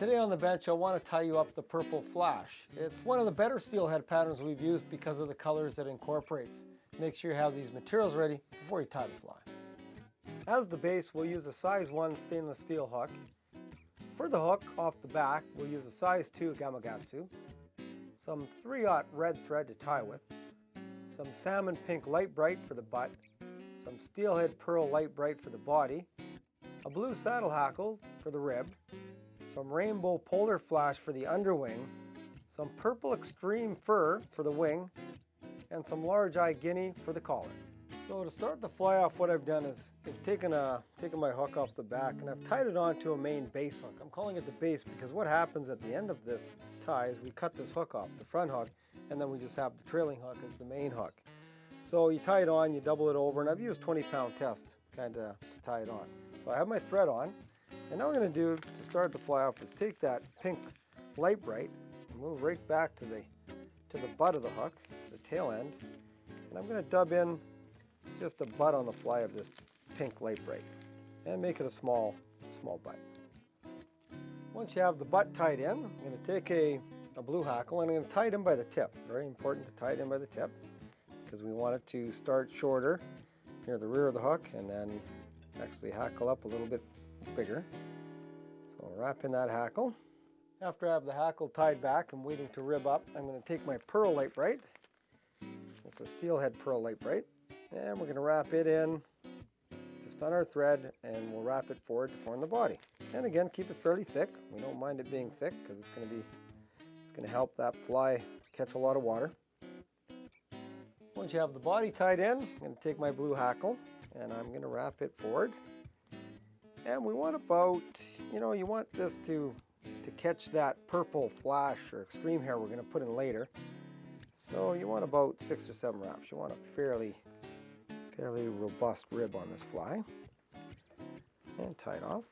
Today on the bench I want to tie you up the purple flash. It's one of the better steelhead patterns we've used because of the colors it incorporates. Make sure you have these materials ready before you tie the fly. As the base, we'll use a size 1 stainless steel hook. For the hook off the back, we'll use a size 2 Gamakatsu, some 3/0 red thread to tie with, some salmon pink Lite-Brite for the butt, some Steelhead Peril Lite-Brite for the body, a blue saddle hackle for the rib, some rainbow polar flash for the underwing, some purple extreme fur for the wing, and some large eye Guinea for the collar. So to start the fly off, what I've done is I've taken my hook off the back and I've tied it onto a main base hook. I'm calling it the base because what happens at the end of this tie is we cut this hook off, the front hook, and then we just have the trailing hook as the main hook. So you tie it on, you double it over, and I've used 20-pound test kind of to tie it on. So I have my thread on, and now what I'm going to do to start the fly off is take that pink Lite-Brite and move right back to the butt of the hook, the tail end, and I'm going to dub in just a butt on the fly of this pink Lite-Brite and make it a small butt. Once you have the butt tied in, I'm going to take a blue hackle and I'm going to tie it in by the tip. Very important to tie it in by the tip because we want it to start shorter near the rear of the hook and then actually hackle up a little bit bigger. So I'll wrap in that hackle. After I have the hackle tied back and waiting to rib up, I'm going to take my Peril Lite-Brite. It's a Steelhead Peril Lite-Brite. And we're going to wrap it in just on our thread and we'll wrap it forward to form the body. And again, keep it fairly thick. We don't mind it being thick because it's going to help that fly catch a lot of water. Once you have the body tied in, I'm going to take my blue hackle and I'm going to wrap it forward. And we want about, you want this to catch that purple flash or extreme hair we're going to put in later. So you want about 6 or 7 wraps. You want a fairly robust rib on this fly. And tie it off.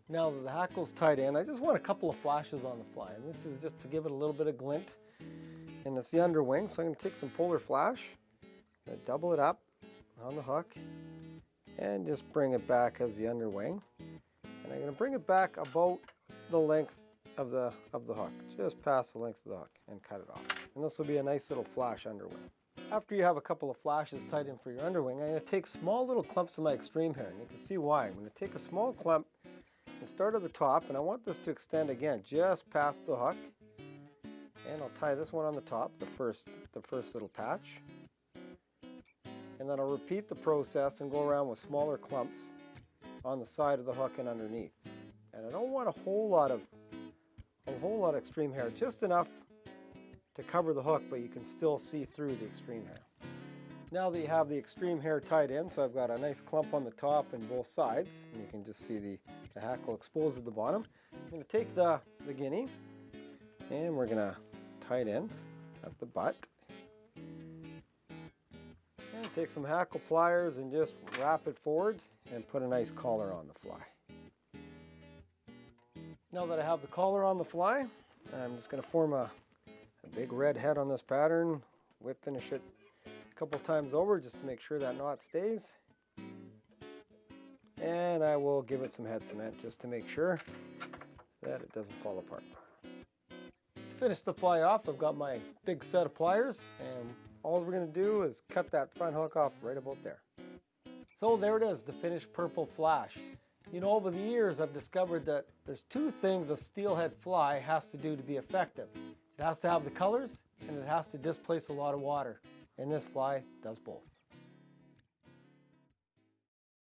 Now that the hackle's tied in, I just want a couple of flashes on the fly. And this is just to give it a little bit of glint. And it's the underwing, so I'm going to take some polar flash, I'm going to double it up on the hook, and just bring it back as the underwing. And I'm going to bring it back about the length of the hook, just past the length of the hook, and cut it off. And this will be a nice little flash underwing. After you have a couple of flashes tied in for your underwing, I'm going to take small little clumps of my extreme hair, and you can see why. I'm going to take a small clump and start at the top, and I want this to extend again just past the hook. And I'll tie this one on the top, the first little patch. And then I'll repeat the process and go around with smaller clumps on the side of the hook and underneath. And I don't want a whole lot of extreme hair, just enough to cover the hook, but you can still see through the extreme hair. Now that you have the extreme hair tied in, so I've got a nice clump on the top and both sides, and you can just see the hackle exposed at the bottom. I'm going to take the Guinea, and we're going to tie it in at the butt. And take some hackle pliers and just wrap it forward and put a nice collar on the fly. Now that I have the collar on the fly, I'm just going to form a big red head on this pattern, whip finish it a couple times over just to make sure that knot stays. And I will give it some head cement just to make sure that it doesn't fall apart. To finish the fly off, I've got my big set of pliers, and all we're going to do is cut that front hook off right about there. So there it is, the finished purple flash. Over the years I've discovered that there's 2 things a steelhead fly has to do to be effective. It has to have the colors and it has to displace a lot of water. And this fly does both.